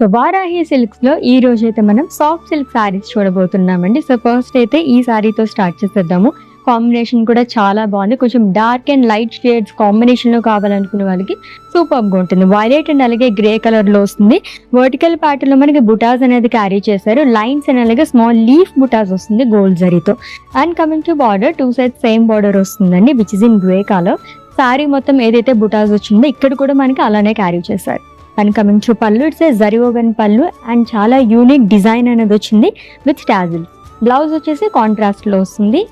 So Varahi silks లో ఈ రోజు అయితే మనం సాఫ్ట్ సిల్క్ సారీస్ చూడబోతున్నామండి. సో ఫస్ట్ అయితే ఈ సారీతో స్టార్ట్ చేసేద్దాము. కాంబినేషన్ కూడా చాలా బాగుంది. కొంచెం dark and light shades combination లో కావాలనుకునే వాళ్ళకి సూపర్ గా ఉంటుంది. వైలెట్ అండ్ అలాగే గ్రే కలర్ లో వస్తుంది. వర్టికల్ ప్యాటర్న్ లో మనకి బుటాస్ అనేది క్యారీ చేశారు. లైన్స్ అండ్ అలాగే స్మాల్ లీఫ్ బుటాస్ వస్తుంది గోల్డ్ జరీతో. And coming to border, 2 sides same border వస్తుందండి, which is in grey colour. Sari మొత్తం ఏదైతే బుటాస్ వచ్చిందో ఇక్కడ కూడా మనకి అలానే క్యారీ చేశారు. అండ్ కమింగ్ టు పళ్ళు, ఇట్స్ జరీ ఓవెన్ పళ్ళు అండ్ చాలా యూనిక్ డిజైన్ అనేది వచ్చింది విత్ టాజిల్. బ్లౌజ్ వచ్చేసి కాంట్రాస్ట్ లో వస్తుంది.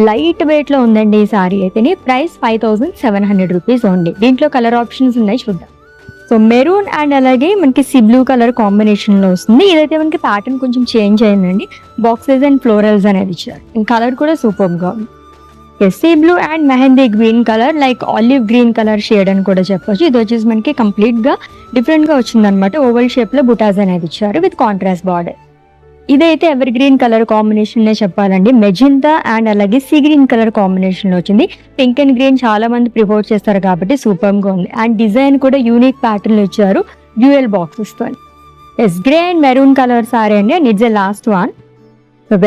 లైట్ వెయిట్ లో ఉందండి ఈ సారీ అయితే. Price 5700 rupees only. దీంట్లో కలర్ ఆప్షన్స్ ఉన్నాయి, చూద్దాం. సో మెరూన్ అండ్ అలాగే మనకి సీ బ్లూ కలర్ కాంబినేషన్ లో వస్తుంది. ఇదైతే మనకి ప్యాటర్న్ కొంచెం చేంజ్ అయిందండి. బాక్సెస్ అండ్ ఫ్లోరల్స్ అనేది ఇచ్చారు. కలర్ కూడా సూపర్ గా ఉంది. Sea blue and mehndi green colour, like olive green colour shade అని కూడా చెప్పొచ్చు. ఇది వచ్చేసి మనకి కంప్లీట్ గా డిఫరెంట్ గా వచ్చింది అనమాట. ఓవల్ షేప్ లో బుటాస్ అనేది ఇచ్చారు విత్ కాంట్రాస్ట్ బార్డర్. ఇదైతే ఎవర్ గ్రీన్ కలర్ కాంబినేషన్ నే చెప్పాలండి. మెజెంటా అండ్ అలాగే సీ గ్రీన్ కలర్ కాంబినేషన్ లో వచ్చింది. పింక్ అండ్ గ్రీన్ చాలా మంది ప్రిఫర్ చేస్తారు కాబట్టి సూపర్ గా ఉంది. అండ్ డిజైన్ కూడా యూనిక్ ప్యాటర్న్ లో ఇచ్చారు డ్యూయల్ బాక్సెస్ తో. Grey and maroon colour sari అండి, and it's the last one.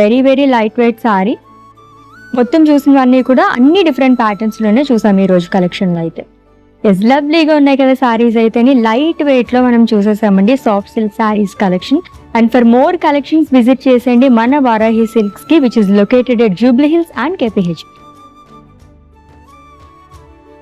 Very very light weight sari. మొత్తం చూసినవన్నీ కూడా అన్ని డిఫరెంట్ ప్యాటర్న్స్ లోనే చూసాం ఈ రోజు కలెక్షన్ లో అయితే. లవ్లీగా ఉన్నాయి కదా సారీస్ అయితే. లైట్ వెయిట్ లో మనం చూసేసామండి soft silk saris collection. And for more collections visit చేసేయండి మన వారాహి సిల్క్స్ కి, which is located at Jubilee Hills and KPH.